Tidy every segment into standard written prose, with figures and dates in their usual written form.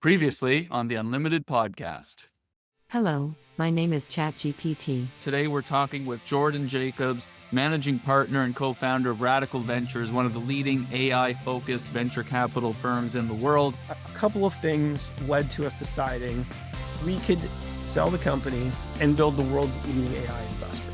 Previously on the Unlimited podcast. Hello, my name is ChatGPT. Today we're talking with Jordan Jacobs, managing partner and co-founder of Radical Ventures, one of the leading AI-focused venture capital firms in the world. A couple of things led to us deciding we could sell the company and build the world's leading AI investor.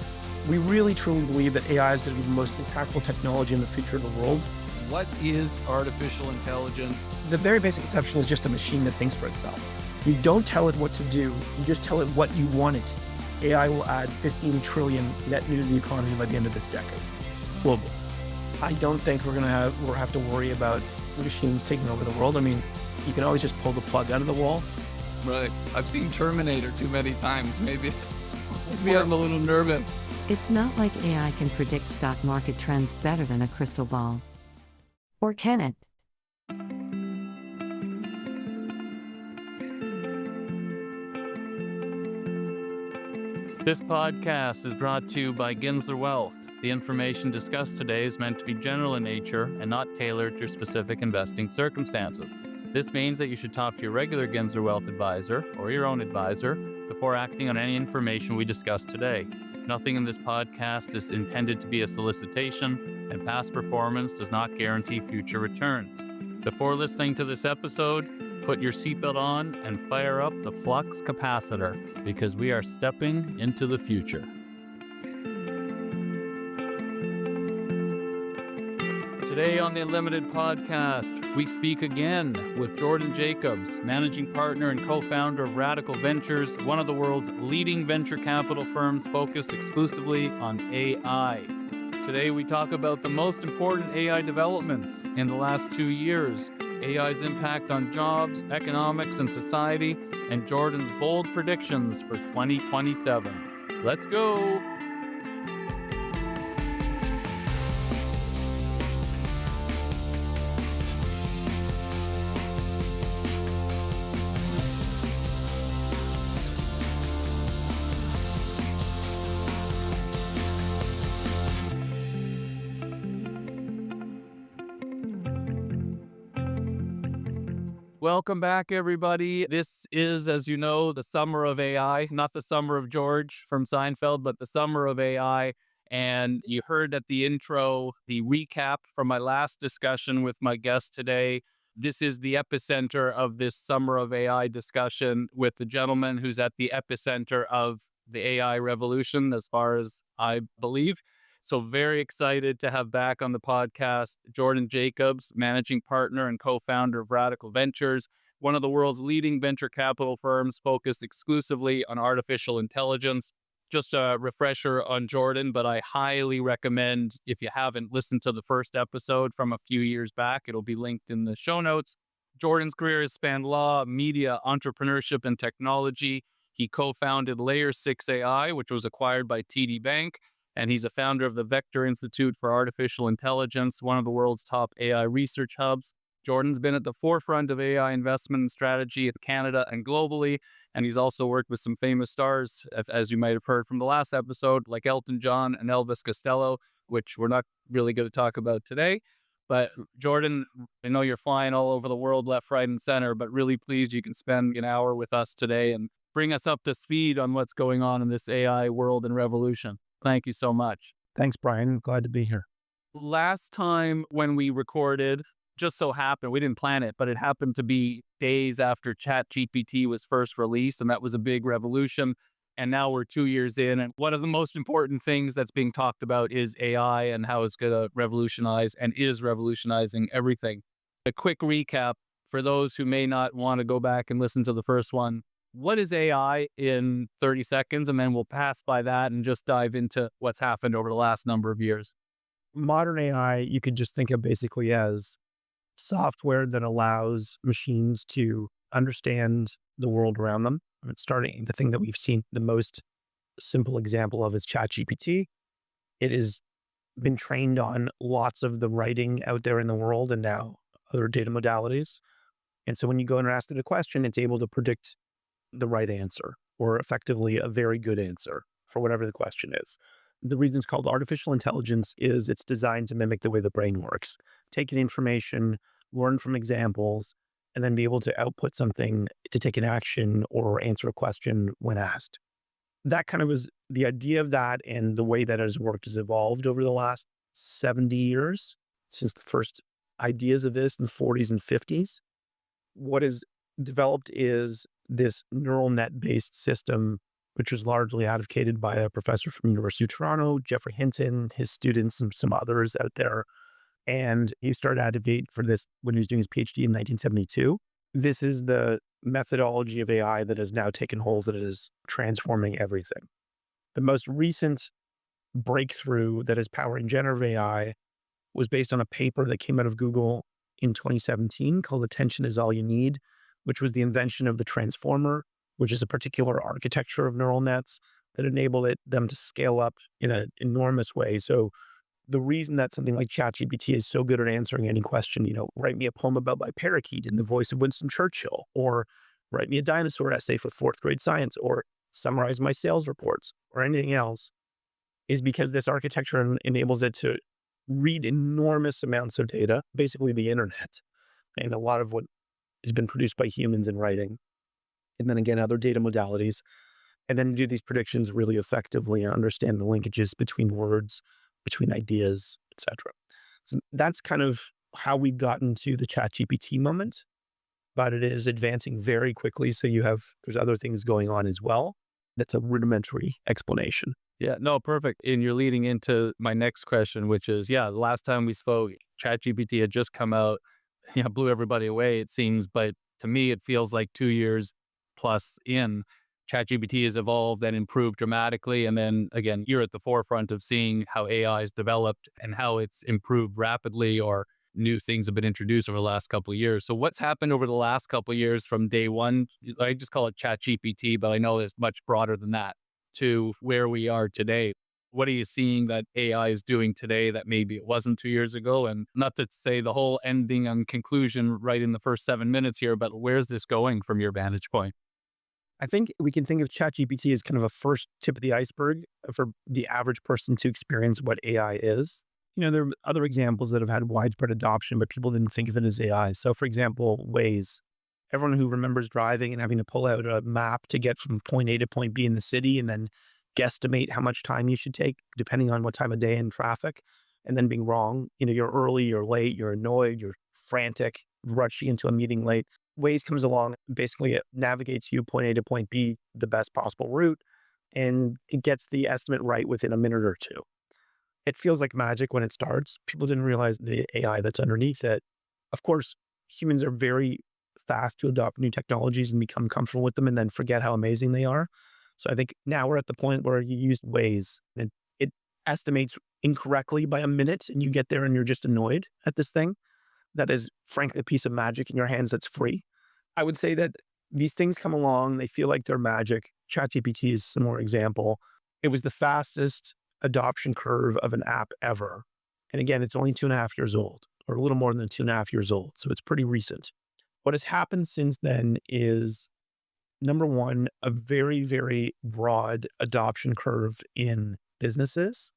We really truly believe that AI is going to be the most impactful technology in the future of the world. What is artificial intelligence? The very basic conception is just a machine that thinks for itself. You don't tell it what to do, you just tell it what you want it. AI will add 15 trillion net new to the economy by the end of this decade, globally. I don't think we'll have to worry about machines taking over the world. I mean, you can always just pull the plug out of the wall. Right. I've seen Terminator too many times. Maybe I'm a little nervous. It's not like AI can predict stock market trends better than a crystal ball. Or can it? This podcast is brought to you by Ginsler Wealth. The information discussed today is meant to be general in nature and not tailored to your specific investing circumstances. This means that you should talk to your regular Ginsler Wealth advisor or your own advisor before acting on any information we discuss today. Nothing in this podcast is intended to be a solicitation, and past performance does not guarantee future returns. Before listening to this episode, put your seatbelt on and fire up the flux capacitor, because we are stepping into the future. Today on the Unlimited podcast, we speak again with Jordan Jacobs, managing partner and co-founder of Radical Ventures, one of the world's leading venture capital firms focused exclusively on AI. Today we talk about the most important AI developments in the last 2 years, AI's impact on jobs, economics, and society, and Jordan's bold predictions for 2027. Let's go! Welcome back, everybody. This is, as you know, the summer of AI, not the summer of George from Seinfeld, but the summer of AI. And you heard at the intro, the recap from my last discussion with my guest today. This is the epicenter of this summer of AI discussion with the gentleman who's at the epicenter of the AI revolution, as far as I believe. So very excited to have back on the podcast Jordan Jacobs, managing partner and co-founder of Radical Ventures, one of the world's leading venture capital firms focused exclusively on artificial intelligence. Just a refresher on Jordan, but I highly recommend, if you haven't listened to the first episode from a few years back, it'll be linked in the show notes. Jordan's career has spanned law, media, entrepreneurship, and technology. He co-founded Layer 6 AI, which was acquired by TD Bank. And he's a founder of the Vector Institute for Artificial Intelligence, one of the world's top AI research hubs. Jordan's been at the forefront of AI investment and strategy in Canada and globally, and he's also worked with some famous stars, as you might have heard from the last episode, like Elton John and Elvis Costello, which we're not really going to talk about today. But Jordan, I know you're flying all over the world, left, right, and center, but really pleased you can spend an hour with us today and bring us up to speed on what's going on in this AI world and revolution. Thank you so much. Thanks, Brian. Glad to be here. Last time when we recorded, just so happened, we didn't plan it, but it happened to be days after ChatGPT was first released, and that was a big revolution. And now we're 2 years in, and one of the most important things that's being talked about is AI and how it's going to revolutionize and is revolutionizing everything. A quick recap for those who may not want to go back and listen to the first one. What is AI in 30 seconds? And then we'll pass by that and just dive into what's happened over the last number of years. Modern AI, you could just think of basically as software that allows machines to understand the world around them. It's starting, the thing that we've seen the most simple example of is ChatGPT. It has been trained on lots of the writing out there in the world and now other data modalities. And so when you go and ask it a question, it's able to predict the right answer, or effectively a very good answer for whatever the question is. The reason it's called artificial intelligence is it's designed to mimic the way the brain works. Take in information, learn from examples, and then be able to output something to take an action or answer a question when asked. That kind of was the idea of that, and the way that it has worked has evolved over the last 70 years since the first ideas of this in the 40s and 50s. What is developed is this neural net based system, which was largely advocated by a professor from University of Toronto, Jeffrey Hinton, his students, and some others out there. And he started advocating for this when he was doing his PhD in 1972. This is the methodology of AI that has now taken hold, that is transforming everything. The most recent breakthrough that is powering generative AI was based on a paper that came out of Google in 2017 called Attention is All You Need, which was the invention of the transformer, which is a particular architecture of neural nets that enabled them to scale up in an enormous way. So the reason that something like ChatGPT is so good at answering any question, write me a poem about my parakeet in the voice of Winston Churchill, or write me a dinosaur essay for fourth grade science, or summarize my sales reports, or anything else, is because this architecture enables it to read enormous amounts of data, basically the internet, and a lot of what has been produced by humans in writing. And then again, other data modalities, and then do these predictions really effectively and understand the linkages between words, between ideas, etc. So that's kind of how we've gotten to the ChatGPT moment, but it is advancing very quickly. So there's other things going on as well. That's a rudimentary explanation. Yeah, no, perfect. And you're leading into my next question, which is, the last time we spoke, ChatGPT had just come out, blew everybody away, it seems. But to me, it feels like 2 years plus in, ChatGPT has evolved and improved dramatically. And then again, you're at the forefront of seeing how AI is developed and how it's improved rapidly, or new things have been introduced over the last couple of years. So what's happened over the last couple of years from day one? I just call it ChatGPT, but I know it's much broader than that, to where we are today. What are you seeing that AI is doing today that maybe it wasn't 2 years ago? And not to say the whole ending and conclusion right in the first 7 minutes here, but where's this going from your vantage point? I think we can think of ChatGPT as kind of a first tip of the iceberg for the average person to experience what AI is. There are other examples that have had widespread adoption, but people didn't think of it as AI. So, for example, Waze. Everyone who remembers driving and having to pull out a map to get from point A to point B in the city, and then guesstimate how much time you should take depending on what time of day in traffic, and then being wrong. You're early, you're late, you're annoyed, you're frantic, rushing into a meeting late. Waze comes along, basically it navigates you point A to point B, the best possible route, and it gets the estimate right within a minute or two. It feels like magic when it starts. People didn't realize the AI that's underneath it. Of course, humans are very fast to adopt new technologies and become comfortable with them and then forget how amazing they are. So I think now we're at the point where you use Waze and it estimates incorrectly by a minute, and you get there and you're just annoyed at this thing. That is frankly a piece of magic in your hands that's free. I would say that these things come along, they feel like they're magic. ChatGPT is a similar example. It was the fastest adoption curve of an app ever. And again, it's only 2.5 years old, or a little more than 2.5 years old. So it's pretty recent. What has happened since then is, number one, a very, very broad adoption curve in businesses.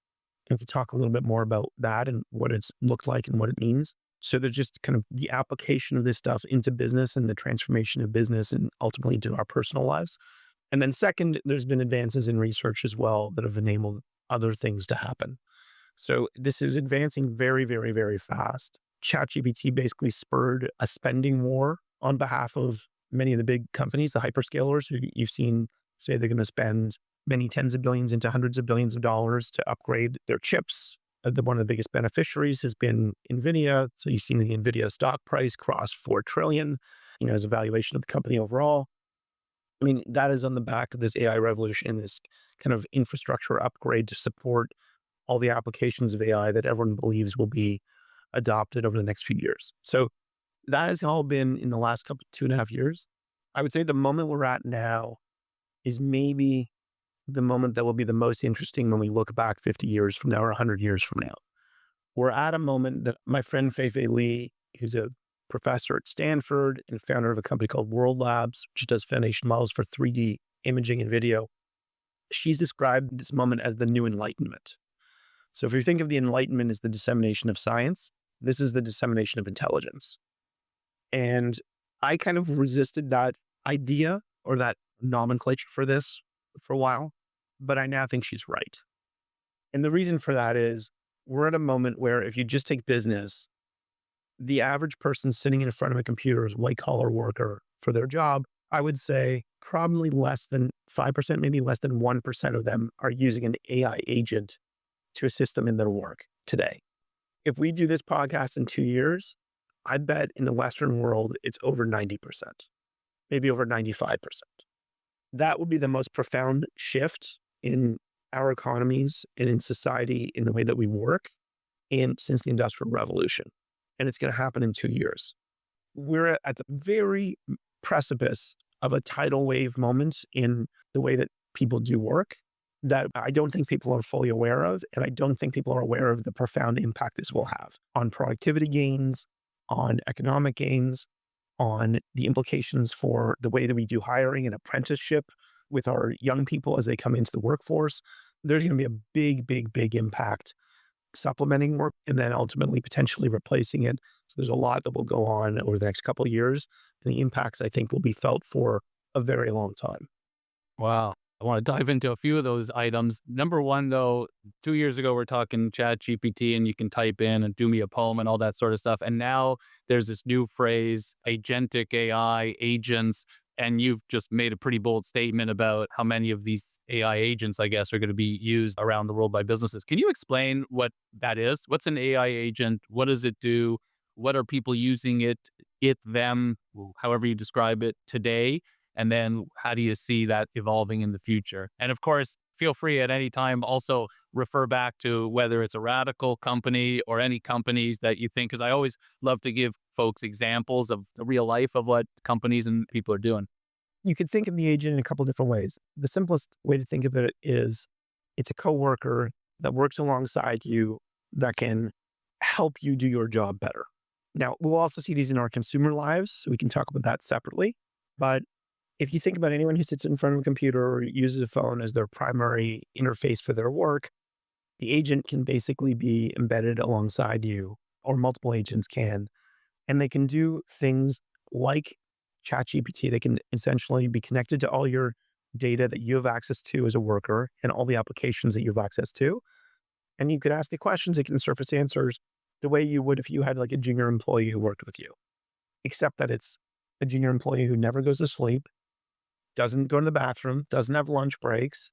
And we can talk a little bit more about that and what it's looked like and what it means. So there's just kind of the application of this stuff into business and the transformation of business and ultimately to our personal lives. And then second, there's been advances in research as well that have enabled other things to happen. So this is advancing very, very, very fast. ChatGPT basically spurred a spending war on behalf of many of the big companies, the hyperscalers, who you've seen say they're going to spend many tens of billions into hundreds of billions of dollars to upgrade their chips. One of the biggest beneficiaries has been NVIDIA. So you've seen the NVIDIA stock price cross 4 trillion, as a valuation of the company overall. I mean, that is on the back of this AI revolution, this kind of infrastructure upgrade to support all the applications of AI that everyone believes will be adopted over the next few years. So that has all been in the last 2.5 years. I would say the moment we're at now is maybe the moment that will be the most interesting when we look back 50 years from now or 100 years from now. We're at a moment that my friend Feifei Li, who's a professor at Stanford and founder of a company called World Labs, which does foundation models for 3D imaging and video, she's described this moment as the new enlightenment. So if you think of the enlightenment as the dissemination of science, this is the dissemination of intelligence. And I kind of resisted that idea or that nomenclature for this for a while, but I now think she's right. And the reason for that is we're at a moment where if you just take business, the average person sitting in front of a computer is a white collar worker for their job. I would say probably less than 5%, maybe less than 1% of them are using an AI agent to assist them in their work today. If we do this podcast in 2 years, I bet in the Western world, it's over 90%, maybe over 95%. That would be the most profound shift in our economies and in society in the way that we work and since the Industrial Revolution. And it's going to happen in 2 years. We're at the very precipice of a tidal wave moment in the way that people do work that I don't think people are fully aware of. And I don't think people are aware of the profound impact this will have on productivity gains, on economic gains, on the implications for the way that we do hiring and apprenticeship with our young people as they come into the workforce. There's going to be a big, big, big impact supplementing work and then ultimately potentially replacing it. So there's a lot that will go on over the next couple of years. And the impacts, I think, will be felt for a very long time. Wow. I want to dive into a few of those items. Number one, though, 2 years ago, we're talking Chat GPT and you can type in and do me a poem and all that sort of stuff. And now there's this new phrase, agentic AI, agents. And you've just made a pretty bold statement about how many of these AI agents, I guess, are going to be used around the world by businesses. Can you explain what that is? What's an AI agent? What does it do? What are people using them, however you describe it today? And then how do you see that evolving in the future? And of course, feel free at any time also refer back to whether it's a radical company or any companies that you think, because I always love to give folks examples of the real life of what companies and people are doing. You could think of the agent in a couple different ways. The simplest way to think of it is it's a coworker that works alongside you that can help you do your job better. Now, we'll also see these in our consumer lives, so we can talk about that separately. But if you think about anyone who sits in front of a computer or uses a phone as their primary interface for their work, the agent can basically be embedded alongside you, or multiple agents can, and they can do things like ChatGPT. They can essentially be connected to all your data that you have access to as a worker and all the applications that you have access to. And you could ask the questions, it can surface answers the way you would if you had like a junior employee who worked with you, except that it's a junior employee who never goes to sleep, doesn't go to the bathroom, doesn't have lunch breaks,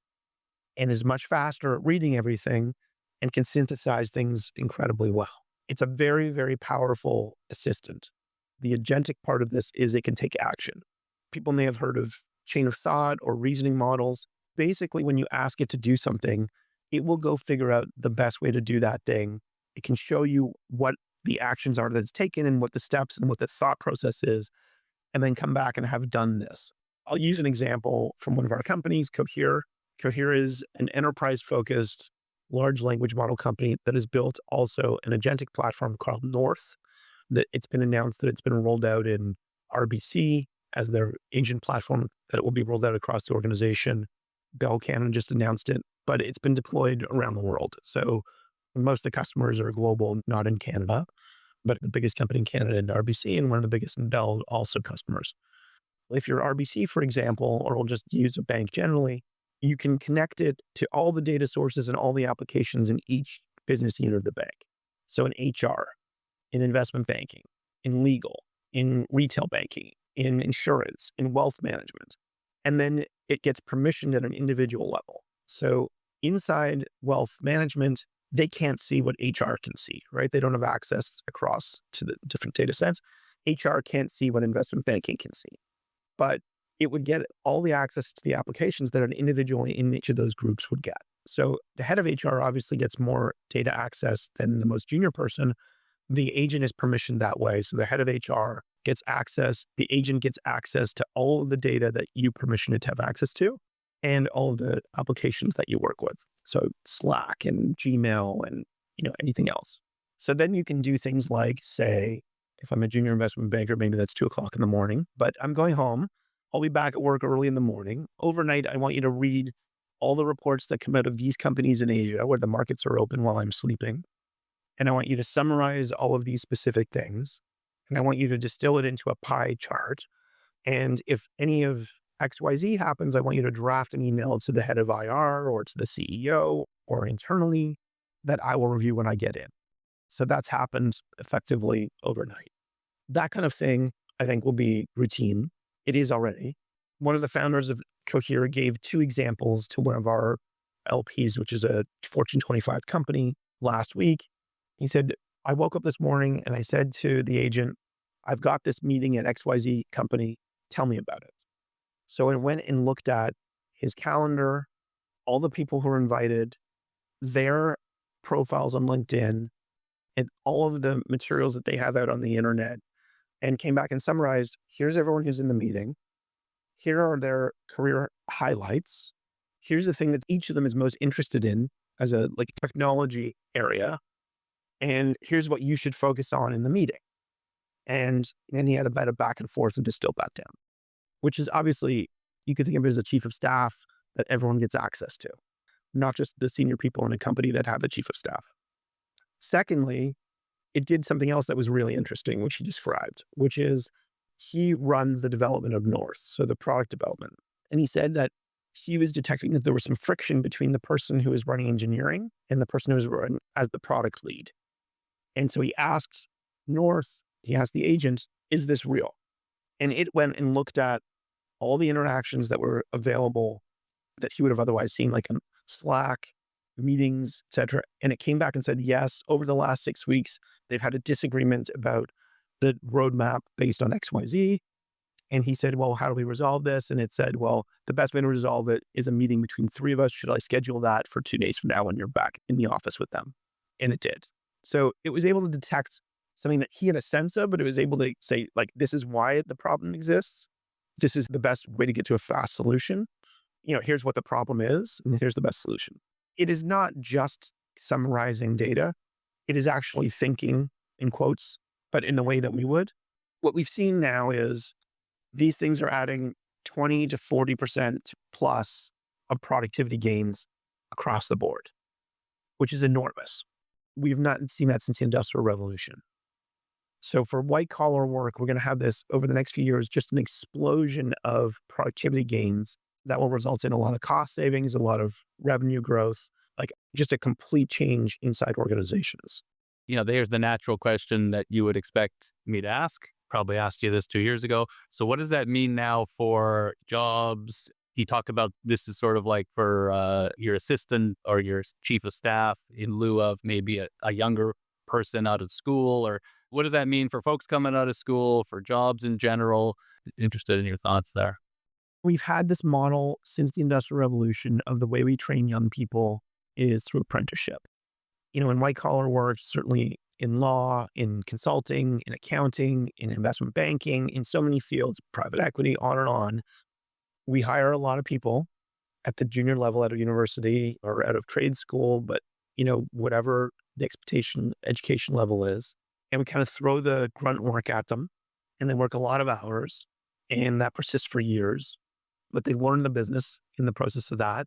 and is much faster at reading everything and can synthesize things incredibly well. It's a very, very powerful assistant. The agentic part of this is it can take action. People may have heard of chain of thought or reasoning models. Basically, when you ask it to do something, it will go figure out the best way to do that thing. It can show you what the actions are that it's taken and what the steps and what the thought process is, and then come back and have done this. I'll use an example from one of our companies, Cohere. Cohere is an enterprise-focused large language model company that has built also an agentic platform called North. That it's been announced that it's been rolled out in RBC as their agent platform, that it will be rolled out across the organization. Bell Canada just announced it, but it's been deployed around the world. So most of the customers are global, not in Canada, but the biggest company in Canada is RBC and one of the biggest in Bell also customers. If you're RBC, for example, or we'll just use a bank generally, you can connect it to all the data sources and all the applications in each business unit of the bank. So in HR, in investment banking, in legal, in retail banking, in insurance, in wealth management. And then it gets permissioned at an individual level. So inside wealth management, they can't see what HR can see, right? They don't have access across to the different data sets. HR can't see what investment banking can see, but it would get all the access to the applications that an individual in each of those groups would get. So the head of HR obviously gets more data access than the most junior person. The agent is permissioned that way. So the head of HR gets access. The agent gets access to all of the data that you permission it to have access to and all of the applications that you work with. So Slack and Gmail and anything else. So then you can do things like, say, if I'm a junior investment banker, maybe that's 2:00 in the morning, but I'm going home. I'll be back at work early in the morning. Overnight, I want you to read all the reports that come out of these companies in Asia where the markets are open while I'm sleeping. And I want you to summarize all of these specific things. and I want you to distill it into a pie chart. And if any of XYZ happens, I want you to draft an email to the head of IR or to the CEO or internally that I will review when I get in. So that's happened effectively overnight. That kind of thing, I think, will be routine. It is already. One of the founders of Cohere gave two examples to one of our LPs, which is a Fortune 25 company, last week. He said, I woke up this morning and I said to the agent, I've got this meeting at XYZ company. Tell me about it. So I went and looked at his calendar, all the people who were invited, their profiles on LinkedIn, and all of the materials that they have out on the internet, and came back and summarized, here's everyone who's in the meeting. Here are their career highlights. Here's the thing that each of them is most interested in as a technology area. And here's what you should focus on in the meeting. And then he had a bit of back and forth and distilled that down, which is obviously, you could think of it as a chief of staff that everyone gets access to, not just the senior people in a company that have a chief of staff. Secondly, it did something else that was really interesting, which he described, which is he runs the development of North, so the product development. And he said that he was detecting that there was some friction between the person who was running engineering and the person who was running as the product lead. And so he asked North, he asked the agent, is this real? And it went and looked at all the interactions that were available that he would have otherwise seen, like in Slack, meetings, etc. And it came back and said, yes, over the last 6 weeks, they've had a disagreement about the roadmap based on XYZ. And he said, well, how do we resolve this? And it said, well, the best way to resolve it is a meeting between 3 of us. Should I schedule that for 2 days from now when you're back in the office with them? And it did. So it was able to detect something that he had a sense of, but it was able to say, this is why the problem exists. This is the best way to get to a fast solution. Here's what the problem is, and here's the best solution. It is not just summarizing data. It is actually thinking, in quotes, but in the way that we would. What we've seen now is these things are adding 20 to 40% plus of productivity gains across the board, which is enormous. We've not seen that since the Industrial Revolution. So for white collar work, we're going to have this over the next few years, just an explosion of productivity gains that will result in a lot of cost savings, a lot of revenue growth, just a complete change inside organizations. There's the natural question that you would expect me to ask. Probably asked you this 2 years ago. So what does that mean now for jobs? You talk about this is sort of like for your assistant or your chief of staff in lieu of maybe a younger person out of school, or what does that mean for folks coming out of school, for jobs in general? Interested in your thoughts there. We've had this model since the Industrial Revolution of the way we train young people is through apprenticeship. In white collar work, certainly in law, in consulting, in accounting, in investment banking, in so many fields, private equity, on and on, we hire a lot of people at the junior level at a university or out of trade school, but whatever the education level is, and we kind of throw the grunt work at them, and they work a lot of hours, and that persists for years, but they learn the business in the process of that.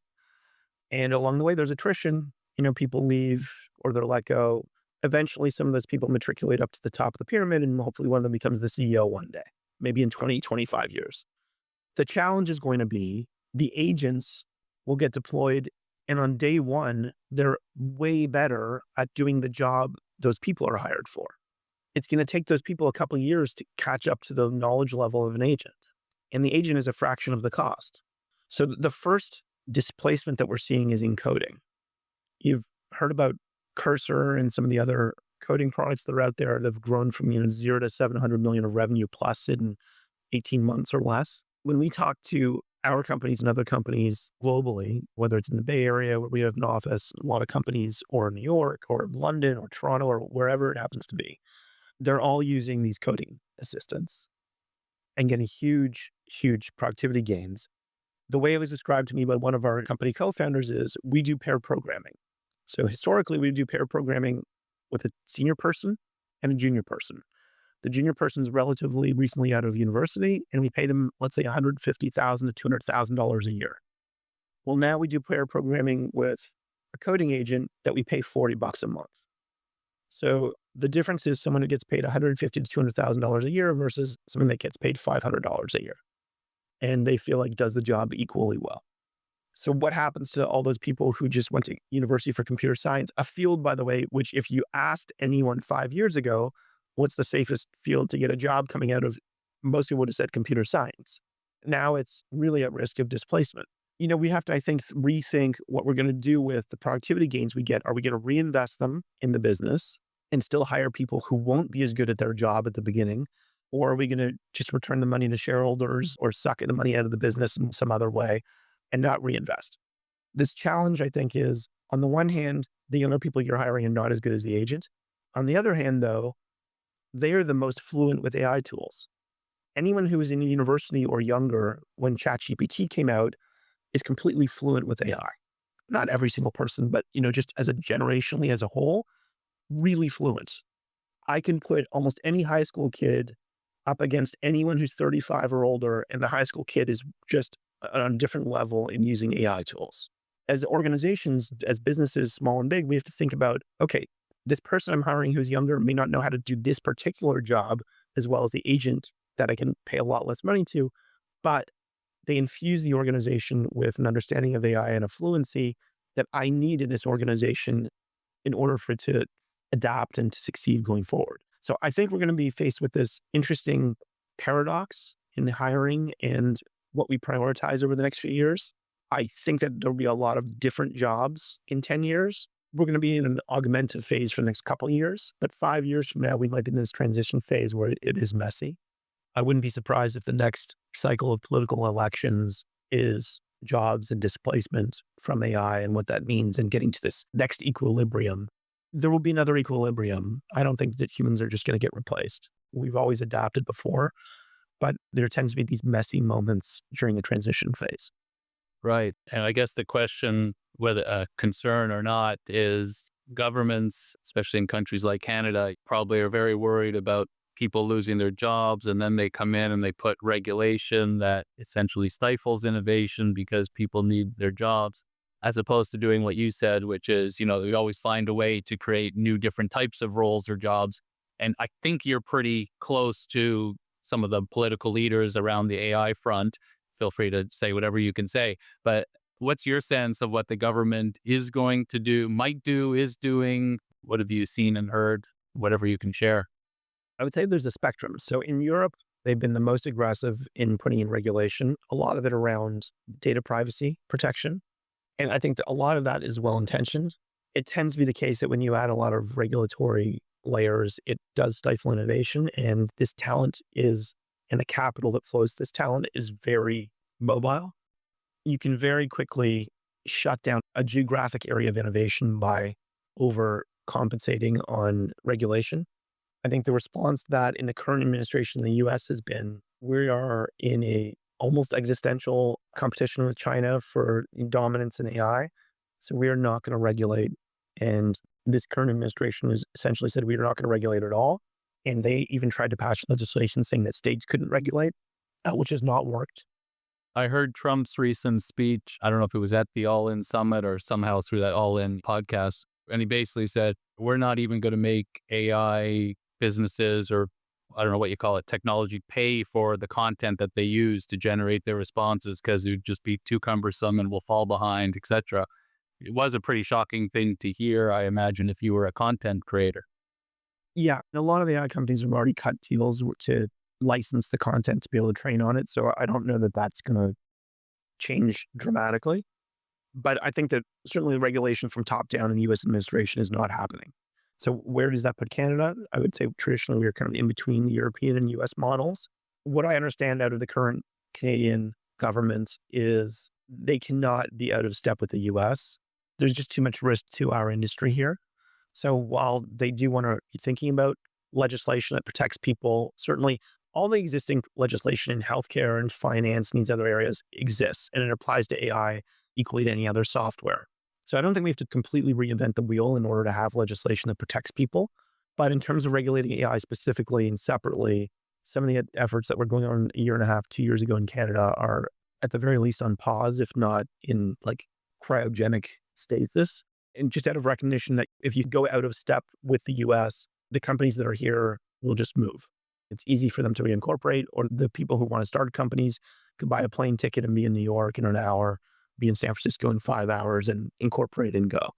And along the way, there's attrition. People leave or they're let go. Eventually, some of those people matriculate up to the top of the pyramid, and hopefully one of them becomes the CEO one day, maybe in 20, 25 years. The challenge is going to be the agents will get deployed, and on day one, they're way better at doing the job those people are hired for. It's going to take those people a couple of years to catch up to the knowledge level of an agent, and the agent is a fraction of the cost. So the first displacement that we're seeing is in coding. You've heard about Cursor and some of the other coding products that are out there that have grown from 0 to 700 million of revenue plus in 18 months or less. When we talk to our companies and other companies globally, whether it's in the Bay Area where we have an office, a lot of companies, or in New York or London or Toronto or wherever it happens to be, they're all using these coding assistants and getting huge, huge productivity gains. The way it was described to me by one of our company co-founders is we do pair programming. So historically, we do pair programming with a senior person and a junior person. The junior person's relatively recently out of university, and we pay them, let's say, $150,000 to $200,000 a year. Well, now we do pair programming with a coding agent that we pay $40 a month. So The difference is someone who gets paid 150 to $200,000 a year versus someone that gets paid $500 a year, and they feel like does the job equally well. So what happens to all those people who just went to university for computer science? A field, by the way, which if you asked anyone 5 years ago, what's the safest field to get a job coming out of, most people would have said computer science. Now it's really at risk of displacement. We have to, I think, rethink what we're going to do with the productivity gains we get. Are we going to reinvest them in the business and still hire people who won't be as good at their job at the beginning? Or are we going to just return the money to shareholders or suck the money out of the business in some other way and not reinvest? This challenge, I think, is on the one hand, the younger people you're hiring are not as good as the agent. On the other hand, though, they are the most fluent with AI tools. Anyone who was in university or younger when ChatGPT came out is completely fluent with AI. Not every single person, but just as a generationally as a whole, really fluent. I can put almost any high school kid up against anyone who's 35 or older, and the high school kid is just on a different level in using AI tools. As organizations, as businesses, small and big, we have to think about, okay, this person I'm hiring who's younger may not know how to do this particular job as well as the agent that I can pay a lot less money to, but they infuse the organization with an understanding of AI and a fluency that I need in this organization in order for it to adapt and to succeed going forward. So I think we're going to be faced with this interesting paradox in the hiring and what we prioritize over the next few years. I think that there'll be a lot of different jobs in 10 years. We're going to be in an augmented phase for the next couple of years, but 5 years from now, we might be in this transition phase where it is messy. I wouldn't be surprised if the next cycle of political elections is jobs and displacement from AI and what that means and getting to this next equilibrium. There will be another equilibrium. I don't think that humans are just going to get replaced. We've always adapted before, but there tends to be these messy moments during a transition phase. Right. And I guess the question, whether a concern or not, is governments, especially in countries like Canada, probably are very worried about people losing their jobs. And then they come in and they put regulation that essentially stifles innovation because people need their jobs, as opposed to doing what you said, which is, we always find a way to create new different types of roles or jobs. And I think you're pretty close to some of the political leaders around the AI front. Feel free to say whatever you can say. But what's your sense of what the government is going to do, might do, is doing? What have you seen and heard? Whatever you can share. I would say there's a spectrum. So in Europe, they've been the most aggressive in putting in regulation, a lot of it around data privacy protection. And I think that a lot of that is well intentioned. It tends to be the case that when you add a lot of regulatory layers, it does stifle innovation. And this talent is, and the capital that flows this talent is very mobile. You can very quickly shut down a geographic area of innovation by overcompensating on regulation. I think the response to that in the current administration in the US has been, we are in a almost existential competition with China for dominance in AI. So we are not going to regulate. And this current administration has essentially said we are not going to regulate at all. And they even tried to pass legislation saying that states couldn't regulate, which has not worked. I heard Trump's recent speech. I don't know if it was at the All In Summit or somehow through that All In podcast. And he basically said, we're not even going to make AI businesses, or I don't know what you call it, technology, pay for the content that they use to generate their responses because it would just be too cumbersome and will fall behind, etc. It was a pretty shocking thing to hear, I imagine, if you were a content creator. Yeah. And a lot of the AI companies have already cut deals to license the content to be able to train on it. So I don't know that that's going to change dramatically. But I think that certainly the regulation from top down in the US administration is not happening. So where does that put Canada? I would say traditionally we are kind of in between the European and US models. What I understand out of the current Canadian government is they cannot be out of step with the US. There's just too much risk to our industry here. So while they do want to be thinking about legislation that protects people, certainly all the existing legislation in healthcare and finance and these other areas exists, and it applies to AI equally to any other software. So I don't think we have to completely reinvent the wheel in order to have legislation that protects people. But in terms of regulating AI specifically and separately, some of the efforts that were going on a year and a half, 2 years ago in Canada are at the very least on pause, if not in like cryogenic stasis. And just out of recognition that if you go out of step with the US, the companies that are here will just move. It's easy for them to reincorporate, or the people who want to start companies could buy a plane ticket and be in New York in an hour, be in San Francisco in 5 hours and incorporate and go.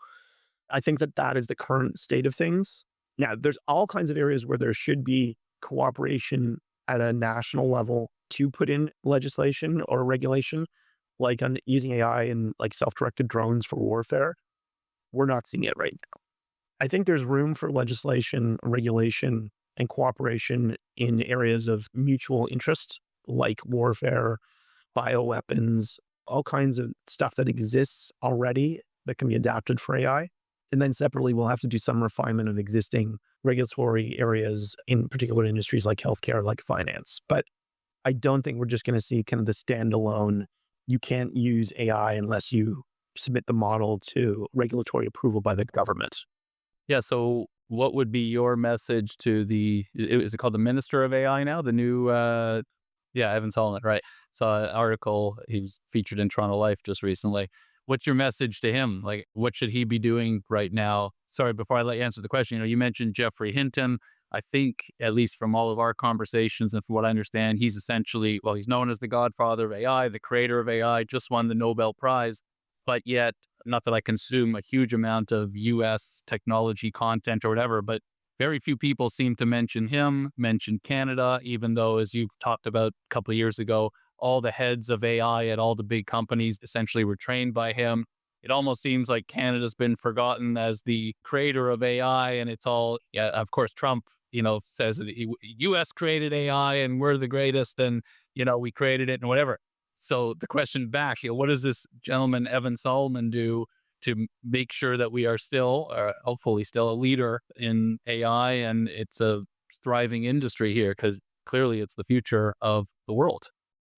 I think that that is the current state of things. Now, there's all kinds of areas where there should be cooperation at a national level to put in legislation or regulation, like on using AI and like self-directed drones for warfare. We're not seeing it right now. I think there's room for legislation, regulation, and cooperation in areas of mutual interest, like warfare, bioweapons, all kinds of stuff that exists already that can be adapted for AI. And then separately, we'll have to do some refinement of existing regulatory areas in particular industries like healthcare, like finance. But I don't think we're just going to see kind of the standalone, you can't use AI unless you submit the model to regulatory approval by the government. Yeah. So, what would be your message to is it called the Minister of AI now? The new, yeah, Evan Solomon, right? Saw an article. He was featured in Toronto Life just recently. What's your message to him? Like, what should he be doing right now? Sorry, before I let you answer the question, you mentioned Jeffrey Hinton. I think, at least from all of our conversations and from what I understand, he's essentially, well, he's known as the godfather of AI, the creator of AI, just won the Nobel Prize. But yet, not that I consume a huge amount of US technology content or whatever, but very few people seem to mention him, mention Canada, even though, as you've talked about a couple of years ago, all the heads of AI at all the big companies essentially were trained by him. It almost seems like Canada's been forgotten as the creator of AI, and it's all, yeah, of course, Trump, says that US created AI and we're the greatest, and, we created it and whatever. So the question back, what does this gentleman, Evan Solomon, do to make sure that we are still, or hopefully still, a leader in AI and it's a thriving industry here? Because clearly it's the future of the world.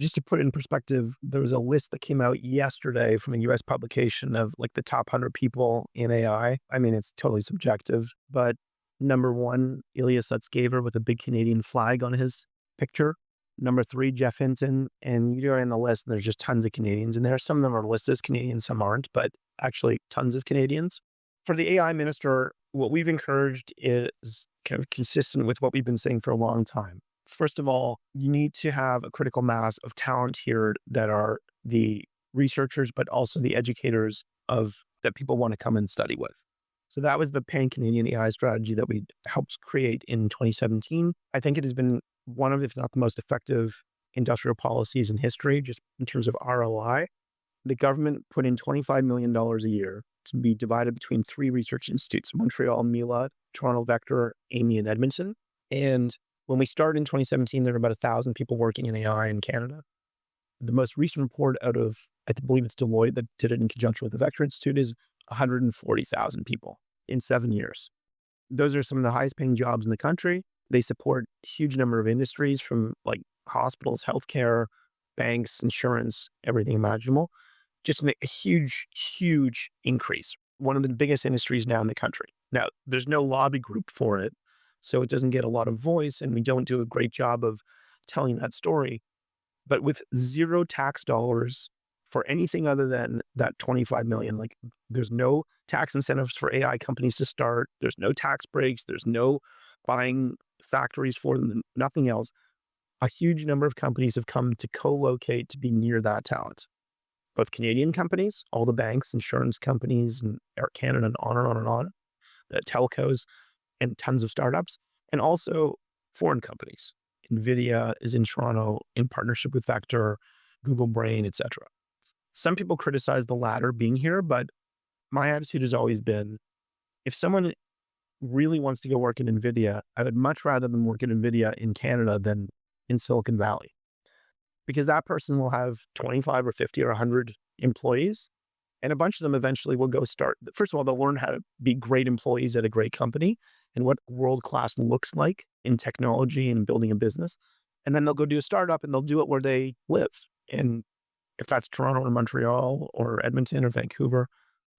Just to put it in perspective, there was a list that came out yesterday from a US publication of like the top 100 people in AI. I mean, it's totally subjective, but number one, Ilya Sutskever with a big Canadian flag on his picture. Number three, Jeff Hinton. And you go in the list, and there's just tons of Canadians in there. Some of them are listed as Canadians, some aren't, but actually tons of Canadians. For the AI minister, what we've encouraged is kind of consistent with what we've been saying for a long time. First of all, you need to have a critical mass of talent here that are the researchers, but also the educators of that people want to come and study with. So that was the pan-Canadian AI strategy that we helped create in 2017. I think it has been one of, if not the most effective industrial policies in history, just in terms of ROI. The government put in $25 million a year to be divided between three research institutes: Montreal, Mila, Toronto Vector, Amy, and Edmonton. And when we started in 2017, there were about 1,000 people working in AI in Canada. The most recent report out of, I believe it's Deloitte that did it in conjunction with the Vector Institute, is 140,000 people in 7 years. Those are some of the highest paying jobs in the country. They support a huge number of industries from like hospitals, healthcare, banks, insurance, everything imaginable. Just a huge, huge increase. One of the biggest industries now in the country. Now, there's no lobby group for it, so it doesn't get a lot of voice, and we don't do a great job of telling that story. But with zero tax dollars for anything other than that 25 million, like there's no tax incentives for AI companies to start. There's no tax breaks. There's no buying factories for them, nothing else. A huge number of companies have come to co-locate to be near that talent. Both Canadian companies, all the banks, insurance companies, and Air Canada, and on and on and on, the telcos, and tons of startups, and also foreign companies. NVIDIA is in Toronto in partnership with Vector, Google Brain, etc. Some people criticize the latter being here, but my attitude has always been, if someone really wants to go work at NVIDIA, I would much rather them work at NVIDIA in Canada than in Silicon Valley, because that person will have 25 or 50 or 100 employees, and a bunch of them eventually will go start. First of all, they'll learn how to be great employees at a great company and what world-class looks like in technology and building a business. And then they'll go do a startup, and they'll do it where they live. And if that's Toronto or Montreal or Edmonton or Vancouver,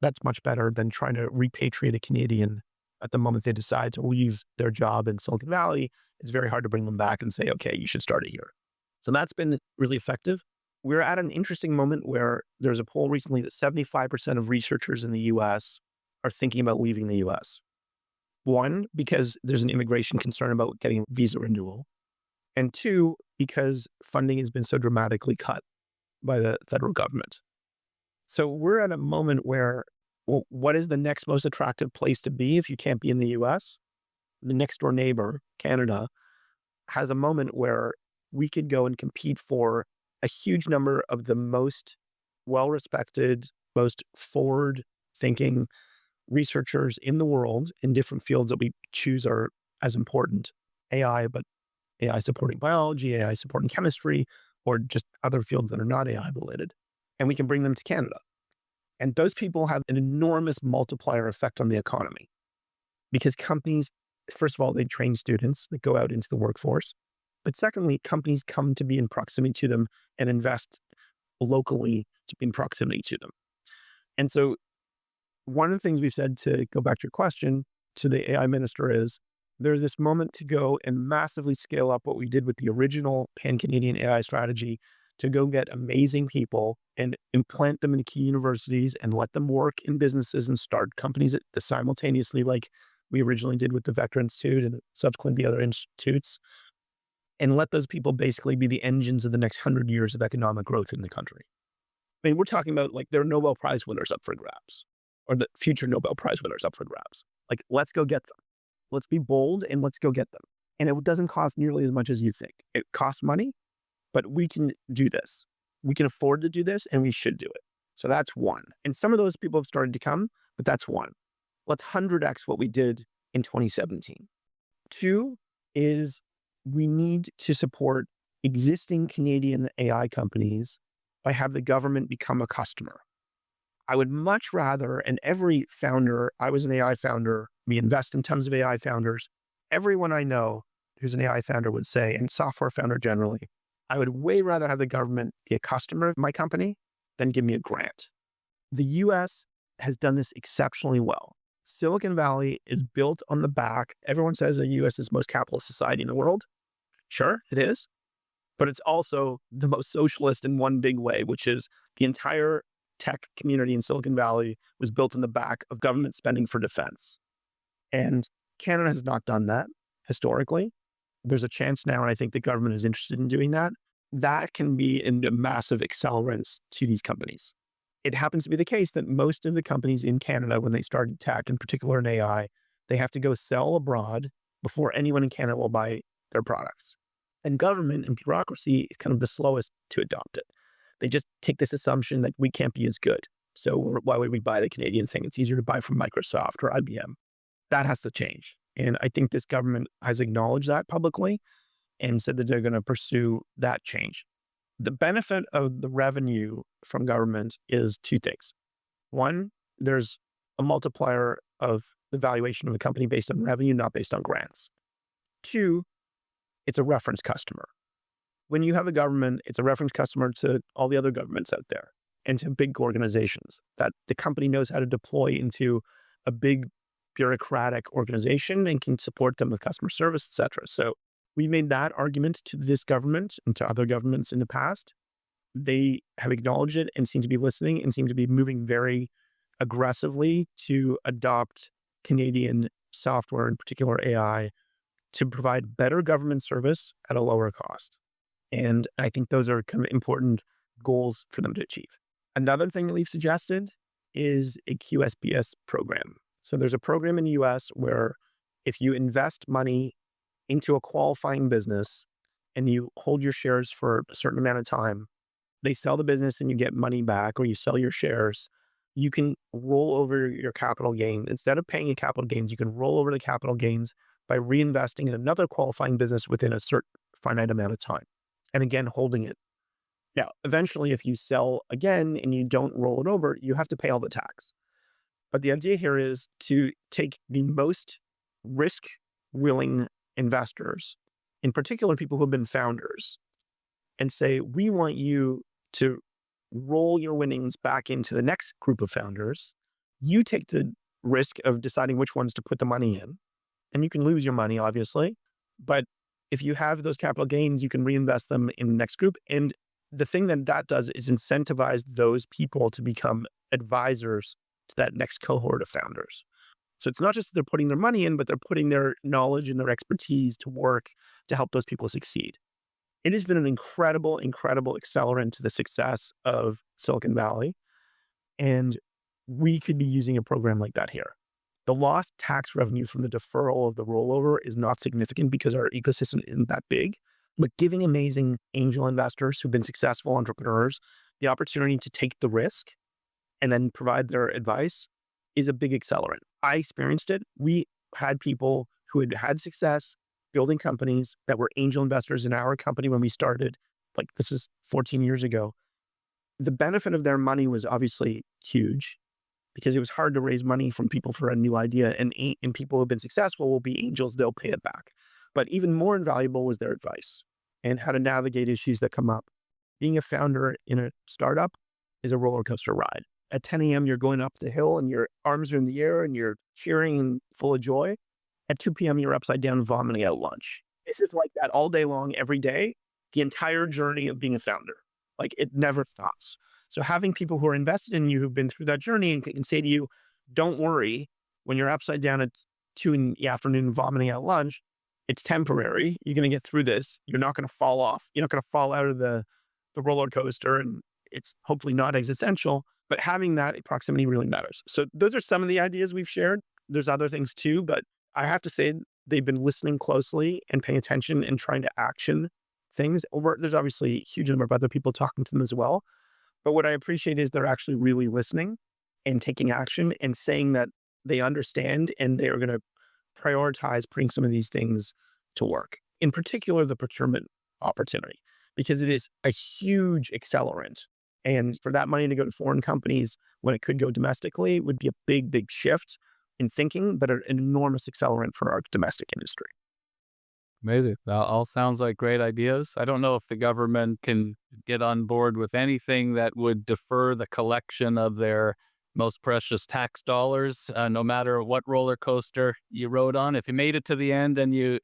that's much better than trying to repatriate a Canadian at the moment they decide to leave their job in Silicon Valley. It's very hard to bring them back and say, okay, you should start it here. So that's been really effective. We're at an interesting moment where there's a poll recently that 75% of researchers in the US are thinking about leaving the US. One, because there's an immigration concern about getting visa renewal. And two, because funding has been so dramatically cut by the federal government. So we're at a moment where, well, what is the next most attractive place to be if you can't be in the US? The next door neighbor, Canada, has a moment where we could go and compete for a huge number of the most well respected, most forward thinking researchers in the world in different fields that we choose are as important. AI, but AI supporting biology, AI supporting chemistry, or just other fields that are not AI related. And we can bring them to Canada. And those people have an enormous multiplier effect on the economy because companies, first of all, they train students that go out into the workforce. But secondly, companies come to be in proximity to them and invest locally to be in proximity to them. And so one of the things we've said, to go back to your question, to the AI minister is there's this moment to go and massively scale up what we did with the original pan-Canadian AI strategy to go get amazing people and implant them in key universities and let them work in businesses and start companies simultaneously, like we originally did with the Vector Institute and subsequently the other institutes, and let those people basically be the engines of the next 100 years of economic growth in the country. I mean, we're talking about like there are Nobel Prize winners up for grabs, or the future Nobel Prize winners up for grabs. Like, let's go get them. Let's be bold and let's go get them. And it doesn't cost nearly as much as you think. It costs money, but we can do this. We can afford to do this and we should do it. So that's one. And some of those people have started to come, but that's one. Let's 100x what we did in 2017. Two is we need to support existing Canadian AI companies by have the government become a customer. I would much rather, and every founder, I was an AI founder, we invest in tons of AI founders. Everyone I know who's an AI founder would say, and software founder generally, I would way rather have the government be a customer of my company than give me a grant. The US has done this exceptionally well. Silicon Valley is built on the back. Everyone says the US is the most capitalist society in the world. Sure, it is. But it's also the most socialist in one big way, which is the entire tech community in Silicon Valley was built in the back of government spending for defense. And Canada has not done that historically. There's a chance now, and I think the government is interested in doing that. That can be a massive accelerant to these companies. It happens to be the case that most of the companies in Canada, when they started tech, in particular in AI, they have to go sell abroad before anyone in Canada will buy their products. And government and bureaucracy is kind of the slowest to adopt it. They just take this assumption that we can't be as good. So why would we buy the Canadian thing? It's easier to buy from Microsoft or IBM. That has to change. And I think this government has acknowledged that publicly and said that they're going to pursue that change. The benefit of the revenue from government is two things. One, there's a multiplier of the valuation of a company based on revenue, not based on grants. Two, it's a reference customer. When you have a government, it's a reference customer to all the other governments out there and to big organizations that the company knows how to deploy into a big bureaucratic organization and can support them with customer service, et cetera. So we made that argument to this government and to other governments in the past. They have acknowledged it and seem to be listening and seem to be moving very aggressively to adopt Canadian software, in particular AI, to provide better government service at a lower cost. And I think those are kind of important goals for them to achieve. Another thing that we've suggested is a QSBS program. So there's a program in the US where if you invest money into a qualifying business and you hold your shares for a certain amount of time, they sell the business and you get money back, or you sell your shares, you can roll over your capital gain. Instead of paying your capital gains, you can roll over the capital gains by reinvesting in another qualifying business within a certain finite amount of time. And again, holding it. Now, eventually, if you sell again and you don't roll it over, you have to pay all the tax. But the idea here is to take the most risk-willing investors, in particular people who have been founders, and say, we want you to roll your winnings back into the next group of founders. You take the risk of deciding which ones to put the money in, and you can lose your money, obviously. But if you have those capital gains, you can reinvest them in the next group. And the thing that that does is incentivize those people to become advisors to that next cohort of founders. So it's not just that they're putting their money in, but they're putting their knowledge and their expertise to work to help those people succeed. It has been an incredible, incredible accelerant to the success of Silicon Valley. And we could be using a program like that here. The lost tax revenue from the deferral of the rollover is not significant because our ecosystem isn't that big. But giving amazing angel investors who've been successful entrepreneurs the opportunity to take the risk and then provide their advice is a big accelerant. I experienced it. We had people who had had success building companies that were angel investors in our company when we started. Like this is 14 years ago. The benefit of their money was obviously huge because it was hard to raise money from people for a new idea. And people who have been successful will be angels, they'll pay it back. But even more invaluable was their advice and how to navigate issues that come up. Being a founder in a startup is a roller coaster ride. At 10 a.m., you're going up the hill and your arms are in the air and you're cheering and full of joy. At 2 p.m., you're upside down vomiting at lunch. It's just like that all day long, every day, the entire journey of being a founder. Like it never stops. So having people who are invested in you who've been through that journey and can say to you, don't worry, when you're upside down at 2 in the afternoon vomiting at lunch, it's temporary. You're going to get through this. You're not going to fall off. You're not going to fall out of the roller coaster, and it's hopefully not existential, but having that proximity really matters. So those are some of the ideas we've shared. There's other things too, but I have to say they've been listening closely and paying attention and trying to action things. There's obviously a huge number of other people talking to them as well. But what I appreciate is they're actually really listening and taking action and saying that they understand and they are going to prioritize putting some of these things to work. In particular, the procurement opportunity, because it is a huge accelerant. And for that money to go to foreign companies when it could go domestically would be a big, big shift in thinking, but an enormous accelerant for our domestic industry. Amazing. That all sounds like great ideas. I don't know if the government can get on board with anything that would defer the collection of their most precious tax dollars, no matter what roller coaster you rode on. If you made it to the end and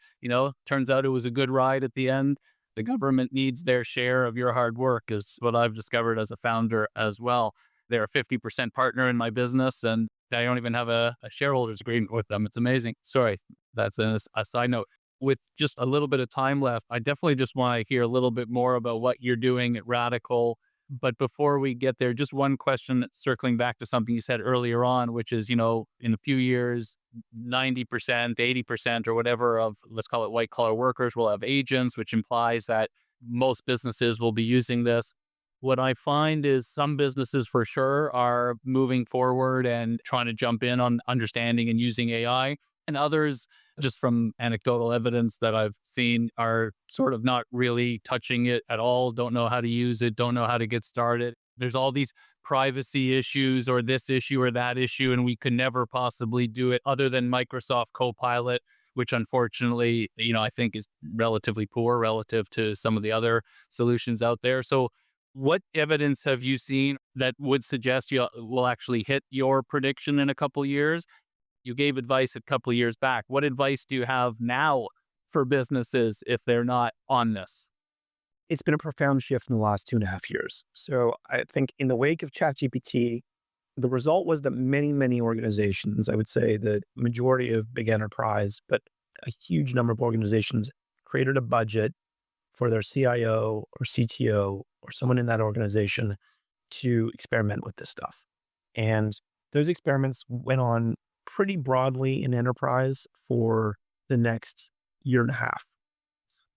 turns out it was a good ride at the end, the government needs their share of your hard work, is what I've discovered as a founder as well. They're a 50% partner in my business, and I don't even have a shareholders agreement with them. It's amazing. Sorry, that's a side note. With just a little bit of time left, I definitely just want to hear a little bit more about what you're doing at Radical. But before we get there, just one question circling back to something you said earlier on, which is, in a few years, 90%, 80% or whatever of, let's call it white collar workers will have agents, which implies that most businesses will be using this. What I find is some businesses for sure are moving forward and trying to jump in on understanding and using AI, and others, just from anecdotal evidence that I've seen, are sort of not really touching it at all, don't know how to use it, don't know how to get started. There's all these privacy issues or this issue or that issue, and we could never possibly do it other than Microsoft Copilot, which unfortunately, I think is relatively poor relative to some of the other solutions out there. So what evidence have you seen that would suggest you will actually hit your prediction in a couple years? You gave advice a couple of years back. What advice do you have now for businesses if they're not on this? It's been a profound shift in the last 2.5 years. So I think in the wake of ChatGPT, the result was that many, many organizations, I would say the majority of big enterprise, but a huge number of organizations created a budget for their CIO or CTO or someone in that organization to experiment with this stuff. And those experiments went on pretty broadly in enterprise for the next year and a half.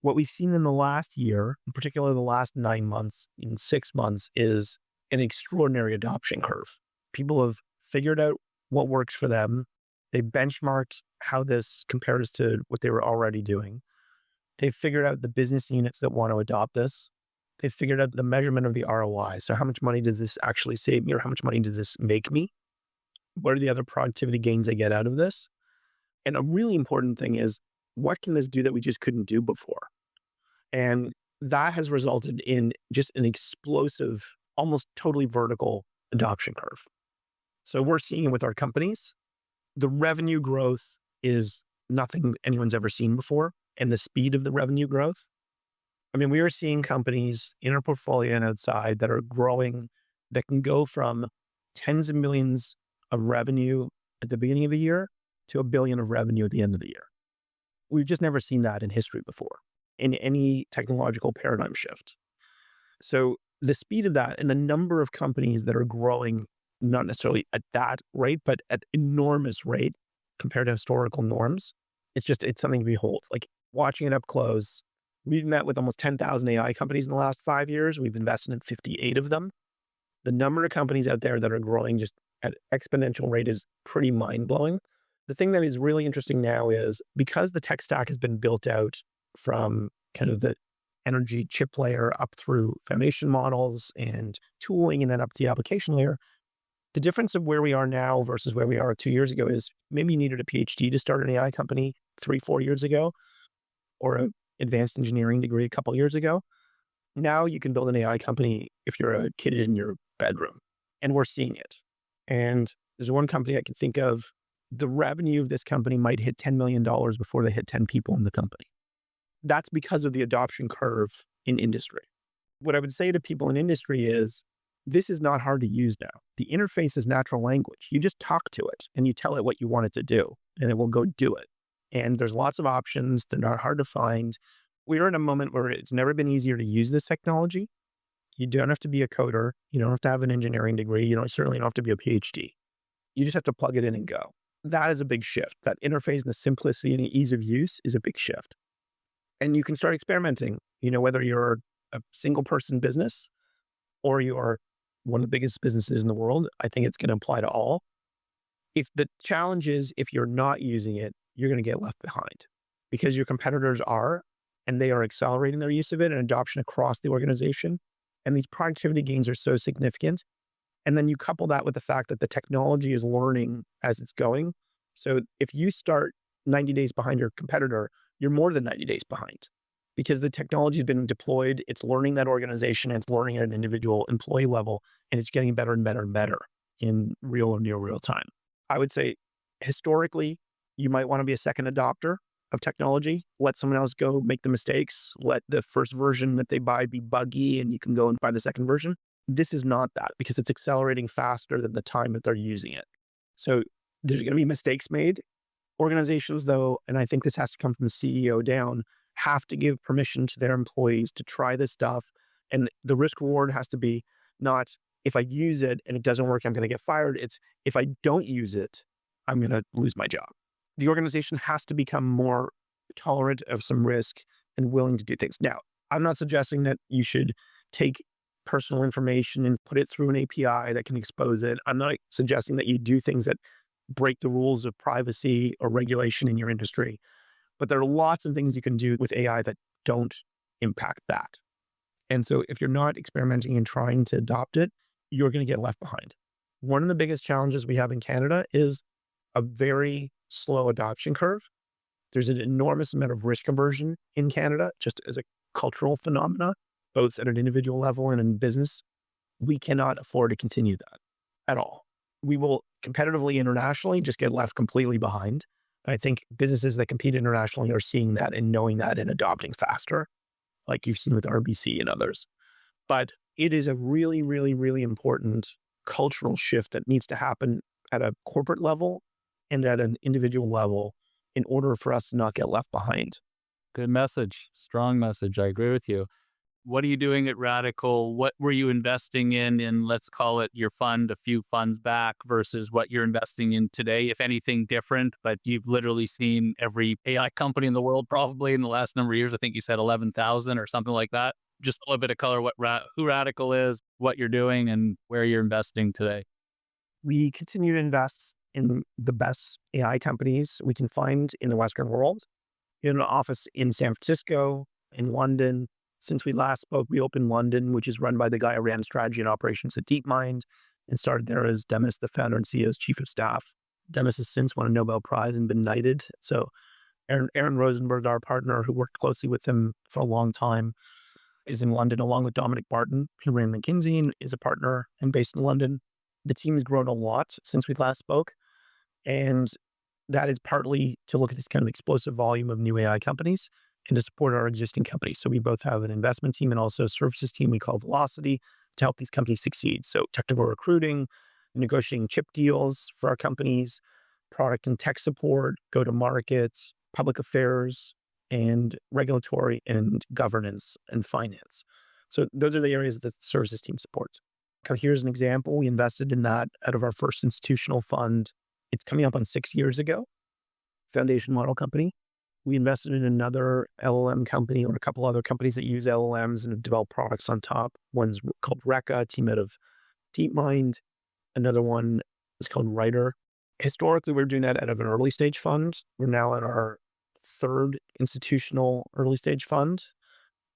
What we've seen in the last year, in particular the last 9 months, in 6 months, is an extraordinary adoption curve. People have figured out what works for them. They benchmarked how this compares to what they were already doing. They've figured out the business units that want to adopt this. They've figured out the measurement of the ROI. So how much money does this actually save me, or how much money does this make me? What are the other productivity gains I get out of this? And a really important thing is, what can this do that we just couldn't do before? And that has resulted in just an explosive, almost totally vertical adoption curve. So we're seeing it with our companies. The revenue growth is nothing anyone's ever seen before, and the speed of the revenue growth. I mean, we are seeing companies in our portfolio and outside that are growing, that can go from tens of millions of revenue at the beginning of the year to $1 billion of revenue at the end of the year. We've just never seen that in history before, in any technological paradigm shift. So the speed of that and the number of companies that are growing, not necessarily at that rate, but at enormous rate compared to historical norms, it's something to behold. Like watching it up close, we've met with almost 10,000 AI companies in the last 5 years. We've invested in 58 of them. The number of companies out there that are growing just at exponential rate is pretty mind blowing. The thing that is really interesting now is because the tech stack has been built out from kind of the energy chip layer up through foundation models and tooling and then up to the application layer, the difference of where we are now versus where we are 2 years ago is maybe you needed a PhD to start an AI company 3-4 years ago, or an advanced engineering degree a couple years ago. Now you can build an AI company if you're a kid in your bedroom, and we're seeing it. And there's one company I can think of, the revenue of this company might hit $10 million before they hit 10 people in the company. That's because of the adoption curve in industry. What I would say to people in industry is, this is not hard to use now. The interface is natural language. You just talk to it and you tell it what you want it to do, and it will go do it. And there's lots of options. They're not hard to find. We're in a moment where it's never been easier to use this technology. You don't have to be a coder. You don't have to have an engineering degree. Certainly don't have to be a PhD. You just have to plug it in and go. That is a big shift. That interface and the simplicity and the ease of use is a big shift. And you can start experimenting, whether you're a single person business or you're one of the biggest businesses in the world. I think it's going to apply to all. If the challenge is, if you're not using it, you're going to get left behind because your competitors are, and they are accelerating their use of it and adoption across the organization. And these productivity gains are so significant. And then you couple that with the fact that the technology is learning as it's going. So if you start 90 days behind your competitor, you're more than 90 days behind because the technology has been deployed. It's learning that organization, and it's learning at an individual employee level, and it's getting better and better and better in real or near real time. I would say historically, you might want to be a second adopter of technology. Let someone else go make the mistakes. Let the first version that they buy be buggy, and you can go and buy the second version. This is not that because it's accelerating faster than the time that they're using it. So there's going to be mistakes made. Organizations, though, and I think this has to come from the CEO down, have to give permission to their employees to try this stuff. And the risk reward has to be not, if I use it and it doesn't work, I'm going to get fired. It's, if I don't use it, I'm going to lose my job. The organization has to become more tolerant of some risk and willing to do things. Now, I'm not suggesting that you should take personal information and put it through an API that can expose it. I'm not suggesting that you do things that break the rules of privacy or regulation in your industry. But there are lots of things you can do with AI that don't impact that. And so if you're not experimenting and trying to adopt it, you're going to get left behind. One of the biggest challenges we have in Canada is a very slow adoption curve. There's an enormous amount of risk aversion in Canada, just as a cultural phenomena, both at an individual level and in business. We cannot afford to continue that at all. We will competitively internationally just get left completely behind. And I think businesses that compete internationally are seeing that and knowing that and adopting faster, like you've seen with RBC and others. But it is a really, really, really important cultural shift that needs to happen at a corporate level and at an individual level in order for us to not get left behind. Good message. Strong message. I agree with you. What are you doing at Radical? What were you investing in, let's call it your fund, a few funds back versus what you're investing in today, if anything different, but you've literally seen every AI company in the world probably in the last number of years. I think you said 11,000 or something like that. Just a little bit of color, who Radical is, what you're doing, and where you're investing today. We continue to invest in the best AI companies we can find in the Western world. We have an office in San Francisco, in London. Since we last spoke, we opened London, which is run by the guy who ran strategy and operations at DeepMind and started there as Demis, the founder and CEO's chief of staff. Demis has since won a Nobel Prize and been knighted. So Aaron Rosenberg, our partner, who worked closely with him for a long time, is in London, along with Dominic Barton, who ran McKinsey and is a partner and based in London. The team has grown a lot since we last spoke. And that is partly to look at this kind of explosive volume of new AI companies and to support our existing companies. So we both have an investment team and also a services team we call Velocity to help these companies succeed. So technical recruiting, negotiating chip deals for our companies, product and tech support, go to markets, public affairs, and regulatory and governance and finance. So those are the areas that the services team supports. Here's an example. We invested in that out of our first institutional fund. It's coming up on 6 years ago, foundation model company. We invested in another LLM company or a couple other companies that use LLMs and have developed products on top. One's called Reka, a team out of DeepMind. Another one is called Writer. Historically, we were doing that out of an early stage fund. We're now at our third institutional early stage fund.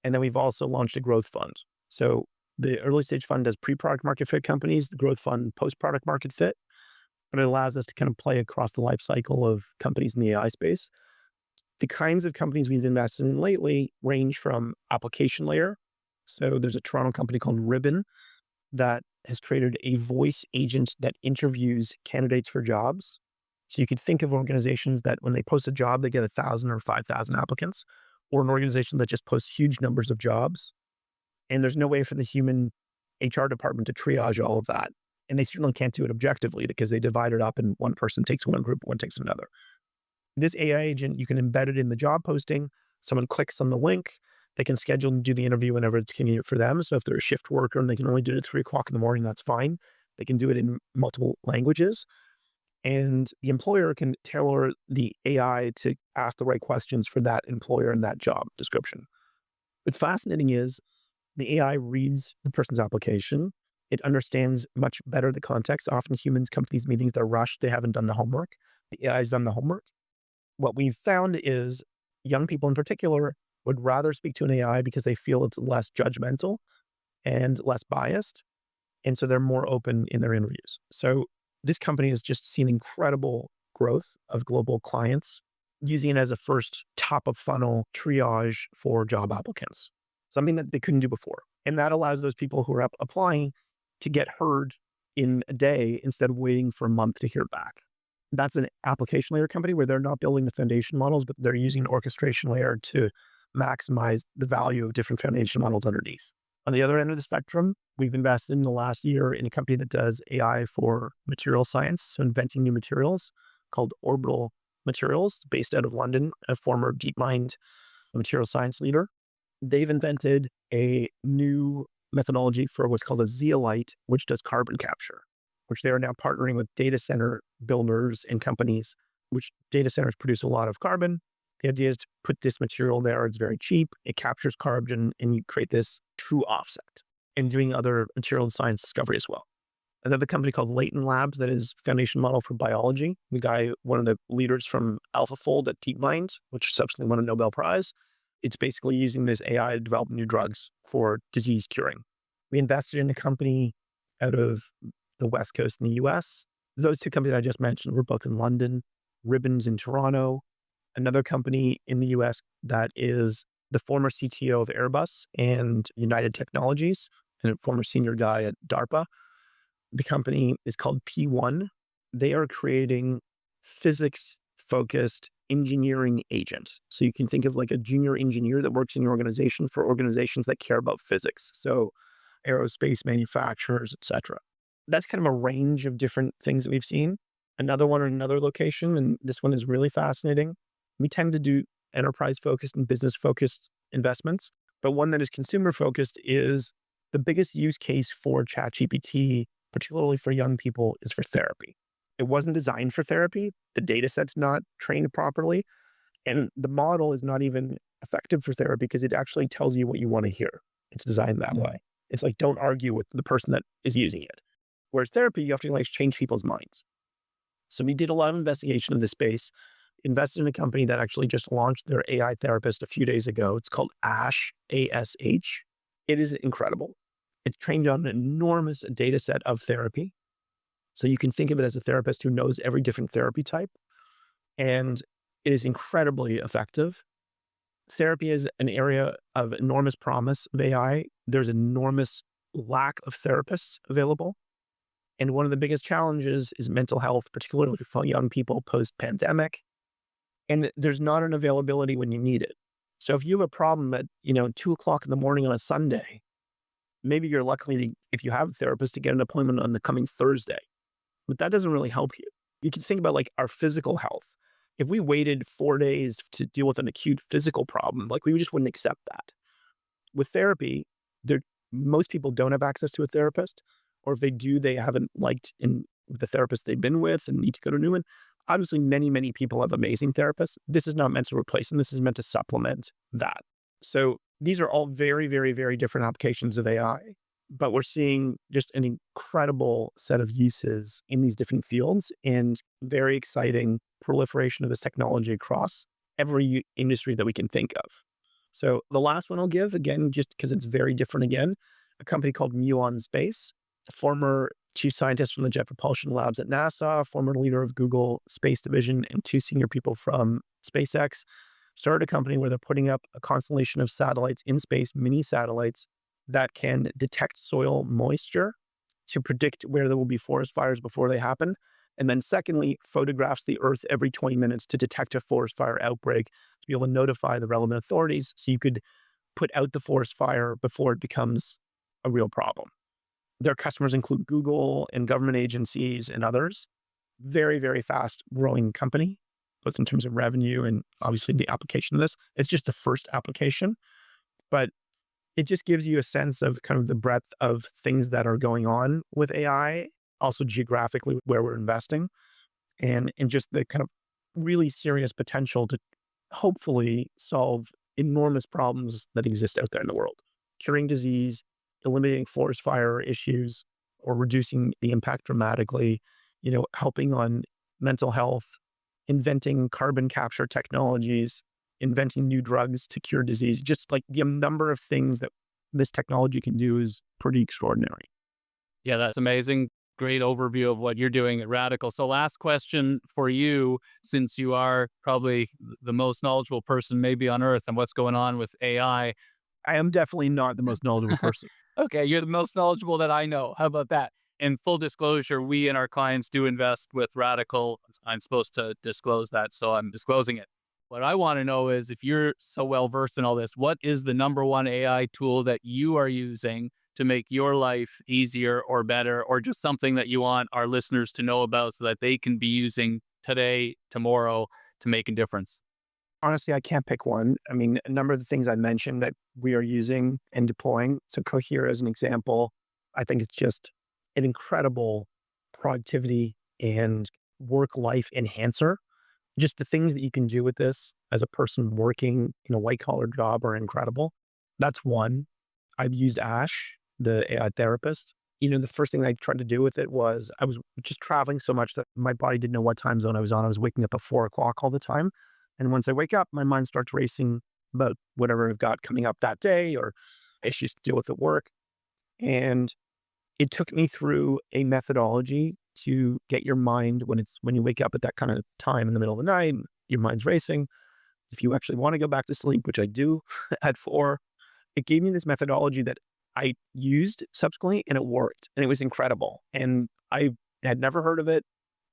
And then we've also launched a growth fund. So the early stage fund does pre-product market fit companies, the growth fund post-product market fit, but it allows us to kind of play across the life cycle of companies in the AI space. The kinds of companies we've invested in lately range from application layer. So there's a Toronto company called Ribbon that has created a voice agent that interviews candidates for jobs. So you could think of organizations that when they post a job, they get 1,000 or 5,000 applicants, or an organization that just posts huge numbers of jobs. And there's no way for the human HR department to triage all of that. And they certainly can't do it objectively because they divide it up and one person takes one group, one takes another. This AI agent, you can embed it in the job posting. Someone clicks on the link. They can schedule and do the interview whenever it's convenient for them. So if they're a shift worker and they can only do it at 3 o'clock in the morning, that's fine. They can do it in multiple languages. And the employer can tailor the AI to ask the right questions for that employer and that job description. What's fascinating is the AI reads the person's application. It understands much better the context. Often humans come to these meetings, they're rushed, they haven't done the homework. The AI's done the homework. What we've found is young people in particular would rather speak to an AI because they feel it's less judgmental and less biased. And so they're more open in their interviews. So this company has just seen incredible growth of global clients using it as a first top of funnel triage for job applicants, something that they couldn't do before. And that allows those people who are applying to get heard in a day instead of waiting for a month to hear back. That's an application layer company where they're not building the foundation models, but they're using an orchestration layer to maximize the value of different foundation models underneath. On the other end of the spectrum, we've invested in the last year in a company that does AI for material science, so inventing new materials, called Orbital Materials, based out of London, a former DeepMind material science leader. They've invented a new methodology for what's called a zeolite, which does carbon capture, which they are now partnering with data center builders and companies, which data centers produce a lot of carbon. The idea is to put this material there. It's very cheap. It captures carbon and you create this true offset, and doing other material science discovery as well. Another company called Layton Labs that is foundation model for biology. The guy, one of the leaders from AlphaFold at DeepMind, which subsequently won a Nobel Prize. It's basically using this AI to develop new drugs for disease curing. We invested in a company out of the West Coast in the US. Those two companies I just mentioned were both in London, Ribbons in Toronto. Another company in the US that is the former CTO of Airbus and United Technologies and a former senior guy at DARPA. The company is called P1. They are creating physics-focused engineering agent. So you can think of like a junior engineer that works in your organization for organizations that care about physics. So aerospace manufacturers, etc. That's kind of a range of different things that we've seen. Another one in another location, and this one is really fascinating. We tend to do enterprise-focused and business-focused investments, but one that is consumer-focused is the biggest use case for ChatGPT, particularly for young people, is for therapy. It wasn't designed for therapy. The data set's not trained properly, and the model is not even effective for therapy because it actually tells you what you want to hear. It's designed that way. It's like, don't argue with the person that is using it. Whereas therapy, you have to like change people's minds. So we did a lot of investigation in this space, invested in a company that actually just launched their AI therapist a few days ago. It's called Ash, A-S-H. It is incredible. It's trained on an enormous data set of therapy. So you can think of it as a therapist who knows every different therapy type. And it is incredibly effective. Therapy is an area of enormous promise of AI. There's enormous lack of therapists available. And one of the biggest challenges is mental health, particularly for young people post-pandemic. And there's not an availability when you need it. So if you have a problem at 2 o'clock in the morning on a Sunday, maybe you're lucky if you have a therapist to get an appointment on the coming Thursday. But that doesn't really help you. You can think about like our physical health. If we waited 4 days to deal with an acute physical problem, like we just wouldn't accept that. With therapy, there most people don't have access to a therapist, or if they do, they haven't liked in the therapist they've been with and need to go to a new one. Obviously, many people have amazing therapists. This is not meant to replace them. This is meant to supplement that. So these are all very different applications of AI, but we're seeing just an incredible set of uses in these different fields and very exciting proliferation of this technology across every industry that we can think of. So the last one I'll give, again, just because it's very different again, a company called Muon Space, a former chief scientist from the Jet Propulsion Labs at NASA, former leader of Google Space Division, and 2 senior people from SpaceX, started a company where they're putting up a constellation of satellites in space, mini satellites, that can detect soil moisture to predict where there will be forest fires before they happen. And then secondly, photographs the Earth every 20 minutes to detect a forest fire outbreak, to be able to notify the relevant authorities so you could put out the forest fire before it becomes a real problem. Their customers include Google and government agencies and others. Very fast growing company, both in terms of revenue and obviously the application of this. It's just the first application, but it just gives you a sense of kind of the breadth of things that are going on with AI, also geographically where we're investing, and just the kind of really serious potential to hopefully solve enormous problems that exist out there in the world. Curing disease, eliminating forest fire issues, or reducing the impact dramatically, helping on mental health, inventing carbon capture technologies, inventing new drugs to cure disease. Just like the number of things that this technology can do is pretty extraordinary. Yeah, that's amazing. Great overview of what you're doing at Radical. So last question for you, since you are probably the most knowledgeable person maybe on earth and what's going on with AI. I am definitely not the most knowledgeable person. Okay, you're the most knowledgeable that I know. How about that? In full disclosure, we and our clients do invest with Radical. I'm supposed to disclose that, so I'm disclosing it. What I want to know is, if you're so well versed in all this, what is the number one AI tool that you are using to make your life easier or better, or just something that you want our listeners to know about so that they can be using today, tomorrow, to make a difference? Honestly, I can't pick one. I mean, a number of the things I mentioned that we are using and deploying. So Cohere as an example, I think it's just an incredible productivity and work-life enhancer. Just the things that you can do with this as a person working in a white-collar job are incredible. That's one. I've used Ash, the AI therapist. The first thing I tried to do with it was I was just traveling so much that my body didn't know what time zone I was on. I was waking up at 4 o'clock all the time. And once I wake up, my mind starts racing about whatever I've got coming up that day or issues to deal with at work. And it took me through a methodology to get your mind when you wake up at that kind of time in the middle of the night, your mind's racing. If you actually want to go back to sleep, which I do at 4, it gave me this methodology that I used subsequently and it worked and it was incredible. And I had never heard of it.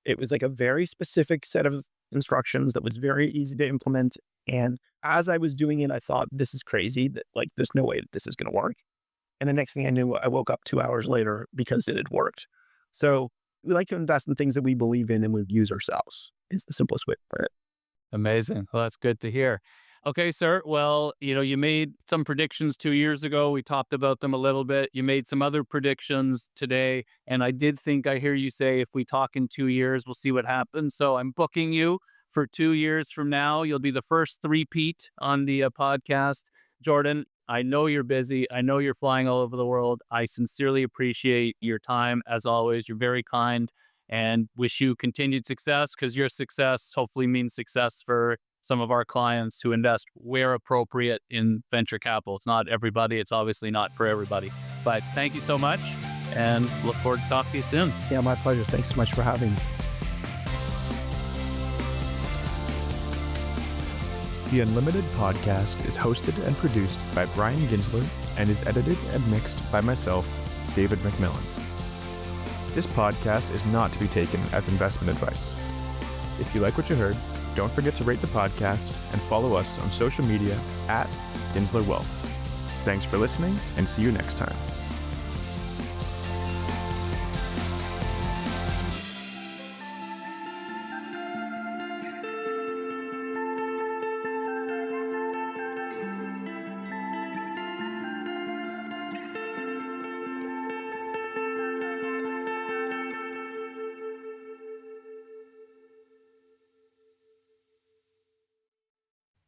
It was like a very specific set of instructions that was very easy to implement. And as I was doing it, I thought, this is crazy, that like, there's no way that this is going to work. And the next thing I knew, I woke up 2 hours later because it had worked. So we like to invest in things that we believe in and we use ourselves. It's the simplest way to put it. Amazing. Well, that's good to hear. Okay, sir. Well, you made some predictions 2 years ago. We talked about them a little bit. You made some other predictions today. And I did think I hear you say, if we talk in 2 years, we'll see what happens. So I'm booking you for 2 years from now. You'll be the first three-peat on the podcast. Jordan, I know you're busy. I know you're flying all over the world. I sincerely appreciate your time. As always, you're very kind, and wish you continued success, because your success hopefully means success for some of our clients who invest where appropriate in venture capital. It's not everybody. It's obviously not for everybody. But thank you so much, and look forward to talking to you soon. Yeah, my pleasure. Thanks so much for having me. The Unlimited podcast is hosted and produced by Brian Ginsler and is edited and mixed by myself, David McMillan. This podcast is not to be taken as investment advice. If you like what you heard, don't forget to rate the podcast and follow us on social media at Ginsler Wealth. Thanks for listening, and see you next time.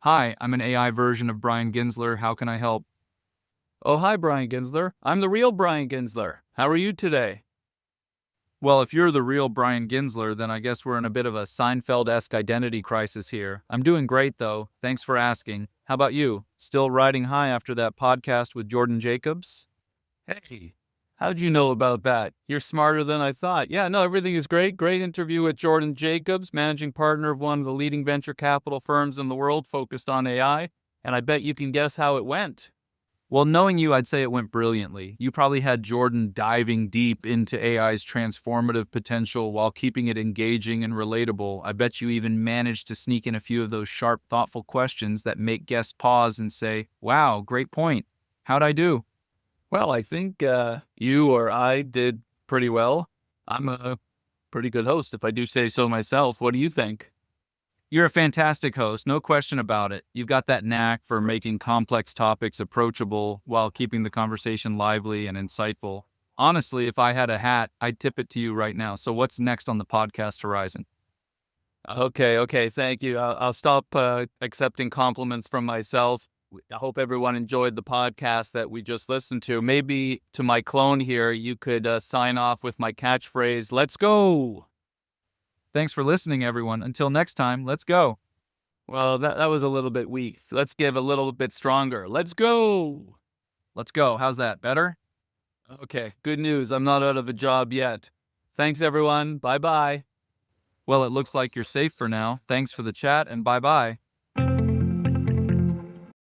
Hi, I'm an AI version of Brian Ginsler. How can I help? Oh, hi, Brian Ginsler. I'm the real Brian Ginsler. How are you today? Well, if you're the real Brian Ginsler, then I guess we're in a bit of a Seinfeld-esque identity crisis here. I'm doing great, though. Thanks for asking. How about you? Still riding high after that podcast with Jordan Jacobs? Hey, how'd you know about that? You're smarter than I thought. Yeah, no, everything is great. Great interview with Jordan Jacobs, managing partner of one of the leading venture capital firms in the world focused on AI. And I bet you can guess how it went. Well, knowing you, I'd say it went brilliantly. You probably had Jordan diving deep into AI's transformative potential while keeping it engaging and relatable. I bet you even managed to sneak in a few of those sharp, thoughtful questions that make guests pause and say, wow, great point. How'd I do? Well, I think you or I did pretty well. I'm a pretty good host, if I do say so myself. What do you think? You're a fantastic host, no question about it. You've got that knack for making complex topics approachable while keeping the conversation lively and insightful. Honestly, if I had a hat, I'd tip it to you right now. So, what's next on the podcast horizon? Okay, thank you. I'll stop accepting compliments from myself. I hope everyone enjoyed the podcast that we just listened to. Maybe to my clone here, you could sign off with my catchphrase, let's go. Thanks for listening, everyone. Until next time, let's go. Well, that was a little bit weak. Let's give a little bit stronger. Let's go. Let's go. How's that? Better? Okay, good news. I'm not out of a job yet. Thanks, everyone. Bye bye. Well, it looks like you're safe for now. Thanks for the chat and bye bye.